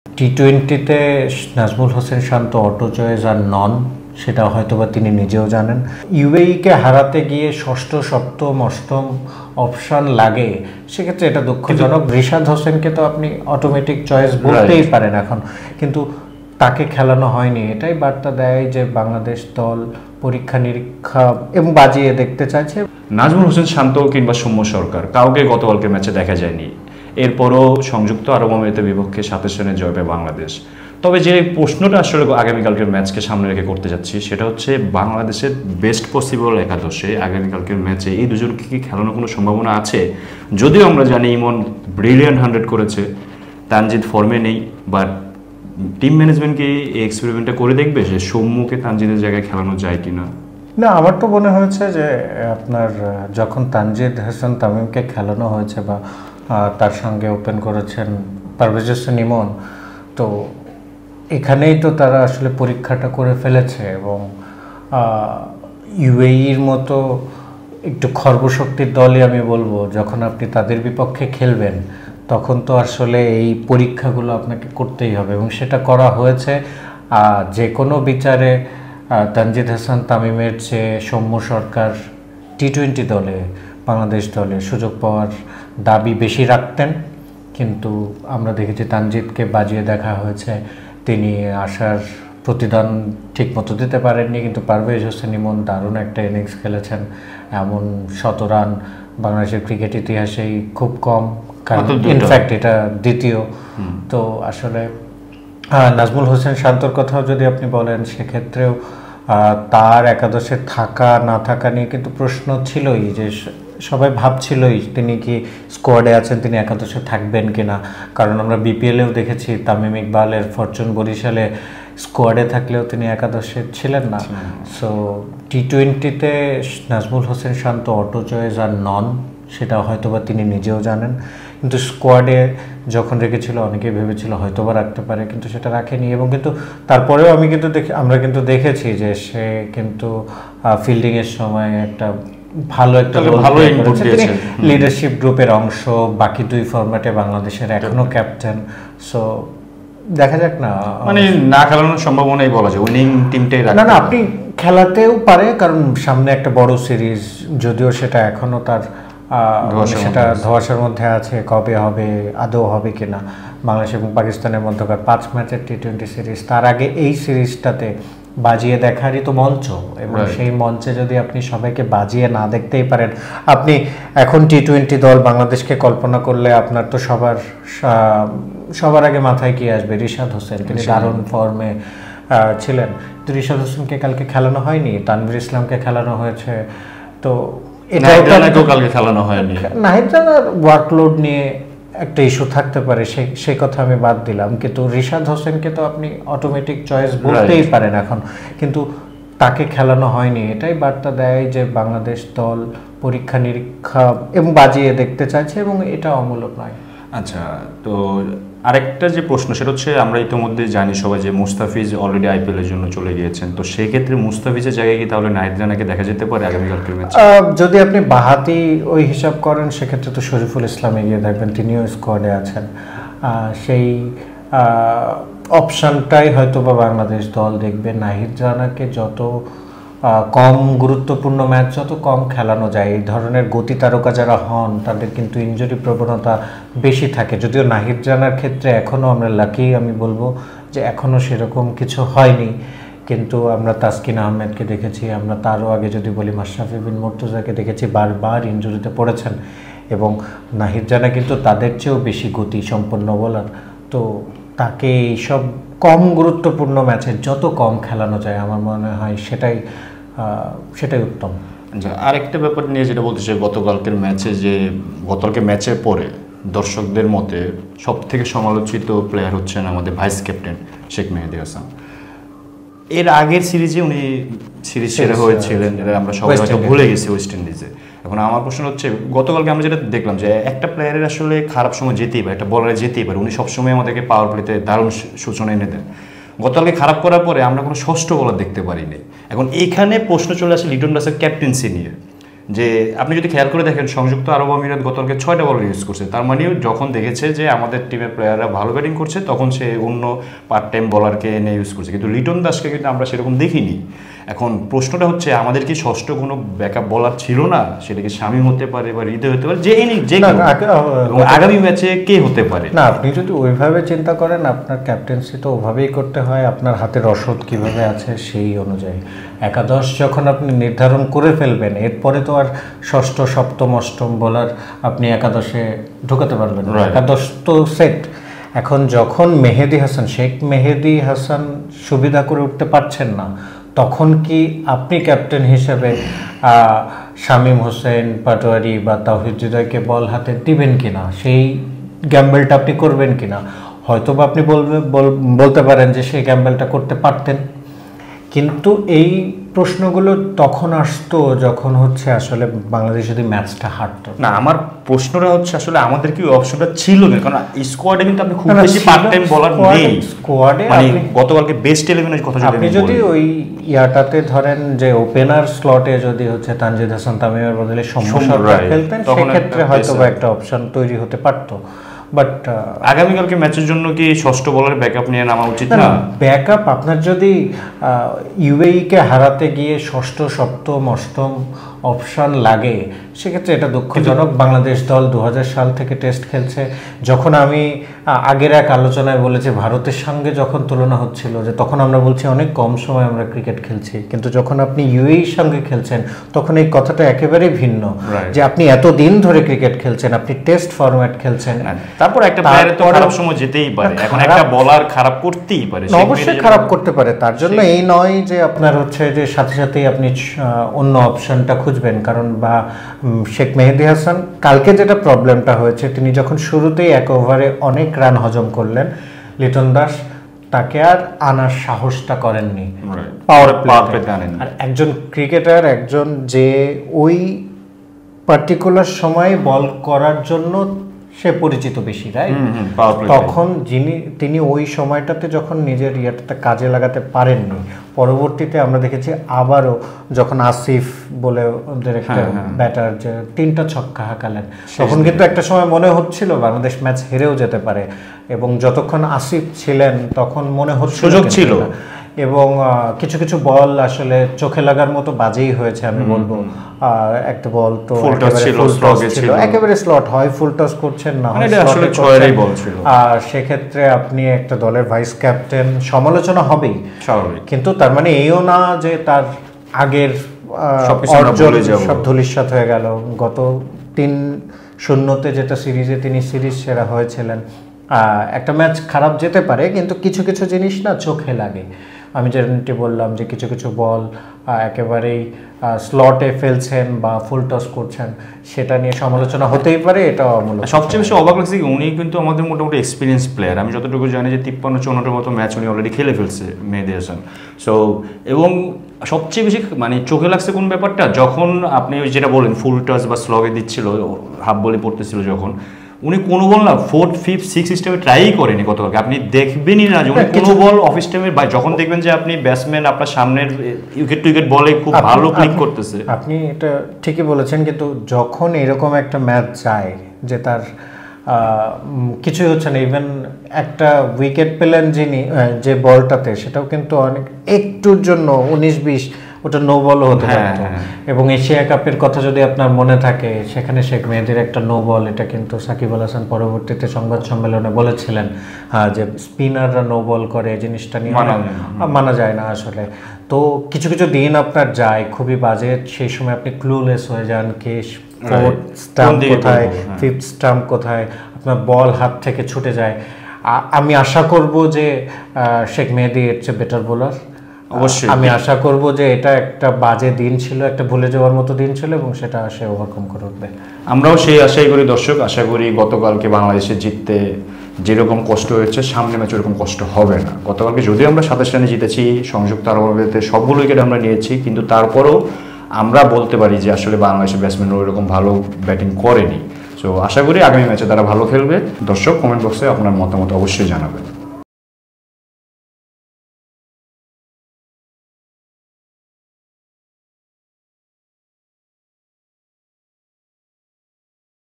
টি-20-তে নাজমুল হোসেন শান্ত auto choice আর নন, সেটা হয়তোবা তিনি নিজেও জানেন। ইউএইকে হারাতে গিয়ে ষষ্ঠ সপ্তম অষ্টম অপশন লাগে, সেক্ষেত্রে এটা দুঃখজনক। রিশাদ হোসেনকে তো আপনি অটোমেটিক চয়েস বলতেই পারেন এখন, কিন্তু তাকে খেলানো হয়নি। এটাই বার্তা দেয় যে বাংলাদেশ দল পরীক্ষা নিরীক্ষা এবং বাজিয়ে দেখতে চাইছে। নাজমুল হোসেন শান্ত কিংবা সৌম্য সরকার কাউকে গতকালকে ম্যাচে দেখা যায়নি। এরপরও সংযুক্ত আরব আমিরাতের বিপক্ষে 27 রানে জয় পায় বাংলাদেশ। তবে যে প্রশ্নটা আসলে আগামীকালকের ম্যাচকে সামনে রেখে করতে যাচ্ছি, সেটা হচ্ছে বাংলাদেশের বেস্ট পসিবল একাদশে আগামীকালকের ম্যাচে এই দুজনকে কি খেলানোর কোনো সম্ভাবনা আছে? যদিও আমরা জানি ইমন ব্রিলিয়ান্ট 100 করেছে, তানজিদ ফর্মে নেই, বাট টিম ম্যানেজমেন্ট কি এই এক্সপেরিমেন্টটা করে দেখবে যে সৌম্যকে তানজিদের জায়গায় খেলানো যায় কিনা? না, আমার তো মনে হয়েছে যে আপনার যখন তানজিদ হাসান তামিমকে খেলানো হয়েছে বা তার সঙ্গে ওপেন করেছেন পারভেজ হোসেন ইমন, তো এখানেই তো তারা আসলে পরীক্ষাটা করে ফেলেছে। এবং ইউএইর মতো একটু খর্বশক্তির দলই আমি বলবো, যখন আপনি তাদের বিপক্ষে খেলবেন তখন তো আসলে এই পরীক্ষাগুলো আপনাকে করতেই হবে, এবং সেটা করা হয়েছে। যে কোনো বিচারে তানজিদ হাসান তামিমের চেয়ে সৌম্য সরকার টি-20 দলে, বাংলাদেশ দলে সুযোগ পাওয়ার দাবি বেশি রাখতেন। কিন্তু আমরা দেখেছি তানজিদকে বাজিয়ে দেখা হয়েছে, তিনি আসার প্রতিদান ঠিকমতো দিতে পারেননি। কিন্তু পারভেজ হোসেন ইমন দারুণ একটা ইনিংস খেলেছেন। এমন 100 রান বাংলাদেশের ক্রিকেট ইতিহাসেই খুব কম, ইনফ্যাক্ট এটা দ্বিতীয়। তো আসলে নাজমুল হোসেন শান্তর কথাও যদি আপনি বলেন, সেক্ষেত্রেও তার একাদশে থাকা না থাকা নিয়ে কিন্তু প্রশ্ন ছিলই, যে সবাই ভাবছিলই তিনি কি স্কোয়াডে আছেন, তিনি একাদশে থাকবেন কিনা। কারণ আমরা বিপিএলেও দেখেছি তামিম ইকবালের ফরচুন বরিশালে স্কোয়াডে থাকলেও তিনি একাদশে ছিলেন না। সো টি-20-তে নাজমুল হোসেন শান্ত অটো চয়েস আর নন, সেটা হয়তোবা তিনি নিজেও জানেন। কিন্তু স্কোয়াডে যখন রেখেছিল অনেকে ভেবেছিল হয়তোবা রাখতে পারে, কিন্তু সেটা রাখেনি। এবং কিন্তু তারপরেও আমরা কিন্তু দেখেছি যে সে কিন্তু ফিল্ডিংয়ের সময় একটা ভালো লিডারশিপ গ্রুপের অংশ, বাকি 2 ফরম্যাটে বাংলাদেশের এখনো ক্যাপ্টেন। সো দেখা যাক না, মানে না খেলানোর সম্ভাবনাই বলা যায়, উইনিং টিমটাই না না আপনি খেলাতেও পারে, কারণ সামনে একটা বড় সিরিজ, যদিও সেটা এখনো তার সেটা ধোঁয়াশার মধ্যে আছে, কবে হবে, আদৌ হবে কিনা। বাংলাদেশ এবং পাকিস্তানের মধ্যকার 5 ম্যাচের টি-20 সিরিজ, তার আগে এই সিরিজটাতে বাজিয়ে দেখারই তো মঞ্চ। এবং সেই মঞ্চে যদি আপনি সবাইকে বাজিয়ে না দেখতেই পারেন, আপনি এখন টি-20 দল বাংলাদেশকে কল্পনা করলে আপনার তো সবার আগে মাথায় কি আসবে? রিশাদ হোসেন, তিনি দারুণ ফর্মে ছিলেন। তো রিশাদ হোসেনকে কালকে খেলানো হয়নি, তানভীর ইসলামকে খেলানো হয়েছে। তো কালকে খেলানো হয়নি, নাহিদ রানার ওয়ার্কলোড নিয়ে একটা ইস্যু থাকতে পারে, সেই কথা আমি বাদ দিলাম। কিন্তু রিশাদ হোসেনকে তো আপনি অটোমেটিক চয়েস বলতেই পারেন এখন, কিন্তু তাকে খেলানো হয়নি। এটাই বার্তা দেয় যে বাংলাদেশ দল পরীক্ষা নিরীক্ষা এবং বাজিয়ে দেখতে চাইছে, এবং এটা অমূলক নয়। আচ্ছা, তো আরেকটা যে প্রশ্ন, সেটা হচ্ছে আমরা ইতিমধ্যে জানি সবাই যে মুস্তাফিজ অলরেডি আইপিএলের জন্য চলে গিয়েছেন। তো সেই ক্ষেত্রে মুস্তাফিজের জায়গায় কি তাহলে নাহিদ রানাকে দেখা যেতে পারে আগামীকালকের ম্যাচে? যদি আপনি বাহাতি ওই হিসাব করেন, সেক্ষেত্রে তো শরীফুল ইসলাম এগিয়ে থাকবেন, তিনিও স্কোয়াডে আছেন। সেই অপশানটাই হয়তো বা বাংলাদেশ দল দেখবে। নাহিদ রানাকে যত কম গুরুত্বপূর্ণ ম্যাচ যত কম খেলানো যায়, এই ধরনের গতি তারকা যারা হন তাদের কিন্তু ইনজুরি প্রবণতা বেশি থাকে। যদিও নাহিদ রানার ক্ষেত্রে এখনও আমরা লাকি, আমি বলবো যে এখনও সেরকম কিছু হয়নি। কিন্তু আমরা তাসকিন আহমেদকে দেখেছি, আমরা তারও আগে যদি বলি মাশরাফি বিন মুর্তজাকে দেখেছি, বারবার ইনজুরিতে পড়েছেন। এবং নাহিদ রানা কিন্তু তাদের চেয়েও বেশি গতি সম্পন্ন বোলার। তো তাকে এইসব কম গুরুত্বপূর্ণ ম্যাচে যত কম খেলানো যায়, আমার মনে হয় সেটাই উত্তম। আরেকটা ব্যাপার নিয়ে যেটা বলতে চাই, গতকালকে ম্যাচের পরে দর্শকদের মতে সব থেকে সমালোচিত প্লেয়ার হচ্ছেন আমাদের ভাইস ক্যাপ্টেন শেখ মেহেদী হাসান। এর আগের সিরিজে উনি সিরিজ সেরা হয়েছিলেন, আমরা সবাই হয়তো ভুলে গেছি, ওয়েস্ট ইন্ডিজে। এখন আমার প্রশ্ন হচ্ছে, গতকালকে আমরা যেটা দেখলাম যে একটা প্লেয়ারের আসলে খারাপ সময় যেতেই পারে, একটা বলারে যেতেই পারে, উনি সবসময় আমাদেরকে পাওয়ার প্লেতে দারুণ সূচনা এনে দেন। গতকালকে খারাপ করার পরে আমরা কোনো ষষ্ঠ বলার দেখতে পারিনি। এখন এইখানে প্রশ্ন চলে আসে লিটন দাসের ক্যাপ্টেন্সি নিয়ে, যে আপনি যদি খেয়াল করে দেখেন সংযুক্ত আরব আমিরাত গতকালকে 6টা বলার ইউজ করছে, তার মানে যখন দেখেছে যে আমাদের টিমের প্লেয়াররা ভালো ব্যাটিং করছে তখন সে অন্য পার্ট টাইম বলারকে এনে ইউজ করছে, কিন্তু লিটন দাসকে কিন্তু আমরা সেরকম দেখিনি। এখন প্রশ্নটা হচ্ছে আমাদের কি ষষ্ঠ কোনো ব্যাকআপ বলার ছিল না? সেটা কি শামীম হতে পারে বা হৃদয় হতে পারে, যে আগামী ম্যাচে কে হতে পারে? না, আপনি যদি ওইভাবে চিন্তা করেন আপনার ক্যাপ্টেন্সি তো ওভাবেই করতে হয়, আপনার হাতে রসদ কিভাবে আছে সেই অনুযায়ী একাদশ যখন আপনি নির্ধারণ করে ফেলবেন এরপরে তো আর ষষ্ঠ সপ্তম অষ্টম বলার আপনি একাদশে ঢোকাতে পারবেন না, একাদশ তো সেট। এখন যখন শেখ মেহেদী হাসান সুবিধা করে উঠতে পারছেন না, তখন কি আপনি ক্যাপ্টেন হিসেবে শামীম হোসেন পাটোয়ারি বা তাওহিদ হৃদয়কে বল হাতে দিবেন কিনা, সেই গ্যাম্বেলটা আপনি করবেন কিনা? হয়তো বা আপনি বলতে পারেন যে সেই গ্যাম্বেলটা করতে পারতেন, কিন্তু এই প্রশ্নগুলো তখন আসতো যখন হচ্ছে আসলে বাংলাদেশ যদি ম্যাচটা হারতো না। আমার প্রশ্নটা হচ্ছে আসলে আমাদের কি অপশনটা ছিল না, কারণ স্কোয়াডে কিন্তু আপনি খুব বেশি পার্ট টাইম বলার নেই স্কোয়াডে। মানে গতকালকে বেস্ট 11-এর কথা আপনি যদি ওই ইয়াটাতে ধরেন যে ওপেনার স্লটে যদি হচ্ছে তানজিদ হাসান তামিমের বদলে সৌম্য সরকার খেলতেন, সেক্ষেত্রে হয়তো বা একটা অপশন তৈরি হতে পারতো। বাট আগামীকালকে ম্যাচের জন্য কি ষষ্ঠ বলার ব্যাকআপ নিয়ে নামা উচিত না? ব্যাকআপ আপনার যদি ইউএইকে হারাতে গিয়ে ষষ্ঠ সপ্তম অষ্টম অপশন লাগে, সেক্ষেত্রে এটা দুঃখজনক। বাংলাদেশ দল 2000 সাল থেকে টেস্ট খেলছে। যখন আমি আগের এক আলোচনায় বলেছি ভারতের সঙ্গে যখন তুলনা হচ্ছিল, যে তখন আমরা বলছি অনেক কম সময় আমরা ক্রিকেট খেলছি, কিন্তু যখন আপনি ইউএইর সঙ্গে খেলছেন তখন এই কথাটা একেবারেই ভিন্ন, যে আপনি এত দিন ধরে ক্রিকেট খেলছেন, আপনি টেস্ট ফরম্যাট খেলছেন। তারপর একটা প্লেয়ারের তো খারাপ সময় যেতেই পারে, এখন একটা বলার খারাপ করতেই পারে, অবশ্যই খারাপ করতে পারে। তার জন্য এই নয় যে আপনার হচ্ছে যে সাথে সাথেই আপনি অন্য অপশনটা খুঁজবেন, কারণ বা শেখ মেহেদী হাসান কালকে যেটা প্রবলেমটা হয়েছে, তিনি যখন শুরুতেই এক ওভারে অনেক রান হজম করলেন, লিটন দাস তাকে আর আনার সাহসটা করেননি, পাওয়ার প্লে আনেন। আর একজন ক্রিকেটার, একজন যে ওই পার্টিকুলার সময়ে বল করার জন্য সে পরিচিত বেশি, রাইট? তখন তিনি ওই সময়টাতে যখন নিজের ইয়েটাতে কাজে লাগাতে পারেননি, পরবর্তীতে আমরা দেখেছি আবারও যখন আসিফ বলে ওদের একটা ব্যাটার যে 3টা ছক্কা হাঁকালেন, তখন কিন্তু একটা সময় মনে হচ্ছিল বাংলাদেশ ম্যাচ হেরেও যেতে পারে। এবং যতক্ষণ আসিফ ছিলেন তখন মনে হচ্ছিল সুযোগ ছিল, এবং কিছু কিছু বল আসলে চোখে লাগার মতো বাজেই হয়েছে। আমি বলবো একটা বল তো একেবারে স্লট হয়, ফুল টস করছেন না, আর সেক্ষেত্রে আপনি একটা দলের ভাইস ক্যাপ্টেন, সমালোচনা হবেই স্বাভাবিক, কিন্তু তার মানে এইও না যে তার আগের সব ধূলিসাৎ হয়ে গেল। গত 3-0-তে যেটা সিরিজে তিনি সিরিজ সেরা হয়েছিলেন, একটা ম্যাচ খারাপ যেতে পারে, কিন্তু কিছু কিছু জিনিস না চোখে লাগে। আমি যেটি বললাম যে কিছু কিছু বল একেবারেই স্লটে ফেলছেন বা ফুল টস করছেন, সেটা নিয়ে সমালোচনা হতেই পারে। এটা সবচেয়ে বেশি অবাক লাগছে উনি কিন্তু আমাদের মোটামুটি এক্সপিরিয়েন্স প্লেয়ার। আমি যতটুকু জানি যে 53-54 মতো ম্যাচ উনি অলরেডি খেলে ফেলছে মেহেদী হাসান। সো এবং সবচেয়ে বেশি মানে চোখে লাগছে কোন ব্যাপারটা, যখন আপনি যেটা বলেন ফুল টস বা স্লগে দিচ্ছিল, হাফ বলে পড়তেছিল, যখন উনি কোনো বল না 4th 5th 6th সিস্টেমে ট্রাই করেনি গতকালকে। আপনি দেখবেনই না যে উনি কোনো বল অফ স্টেমের বা যখন দেখবেন যে আপনি ব্যাটসম্যান আপনার সামনের উইকেট টু উইকেট বলে খুব ভালো ক্লিক করতেছে। আপনি এটা ঠিকই বলেছেন, কিন্তু যখন এরকম একটা ম্যাচ যায় যে তার কিছুই হচ্ছে না, ইভেন একটা উইকেট পেলেন যিনি যে বলটাতে, সেটাও কিন্তু অনেক একটুর জন্য 19-20 ওটা নো বলও হতে পারত। এবং এশিয়া কাপের কথা যদি আপনার মনে থাকে, সেখানে শেখ মেহেদীর একটা নো বল, এটা কিন্তু সাকিব আল হাসান পরবর্তীতে সংবাদ সম্মেলনে বলেছিলেন যে স্পিনাররা নো বল করে, এই জিনিসটা নিয়ে মানা যায় না আসলে। তো কিছু কিছু দিন আপনার যায় খুবই বাজে, সেই সময় আপনি ক্লুলেস হয়ে যান, কে ফোর্থ স্টাম্প কোথায়, ফিফথ স্টাম্প কোথায়, আপনার বল হাত থেকে ছুটে যায়। আমি আশা করব যে শেখ মেহেদী এর চেয়ে বেটার বোলার। অবশ্যই আমি আশা করব যে এটা একটা বাজে দিন ছিল, একটা ভুলে যাওয়ার মতো দিন ছিল, এবং সেটা সে ওভারকাম করে উঠবে। আমরাও সেই আশাই করি। দর্শক, আশা করি গতকালকে বাংলাদেশে জিততে যেরকম কষ্ট হয়েছে, সামনে ম্যাচে ওরকম কষ্ট হবে না। গতকালকে যদিও আমরা 27 রানে জিতেছি, সংযুক্ত আরব আমিরাতে সবগুলো উইকেট আমরা নিয়েছি, কিন্তু তারপরেও আমরা বলতে পারি যে আসলে বাংলাদেশের ব্যাটসম্যানরা ওইরকম ভালো ব্যাটিং করেনি। সো আশা করি আগামী ম্যাচে তারা ভালো খেলবে। দর্শক, কমেন্ট বক্সে আপনার মতামত অবশ্যই জানাবেন।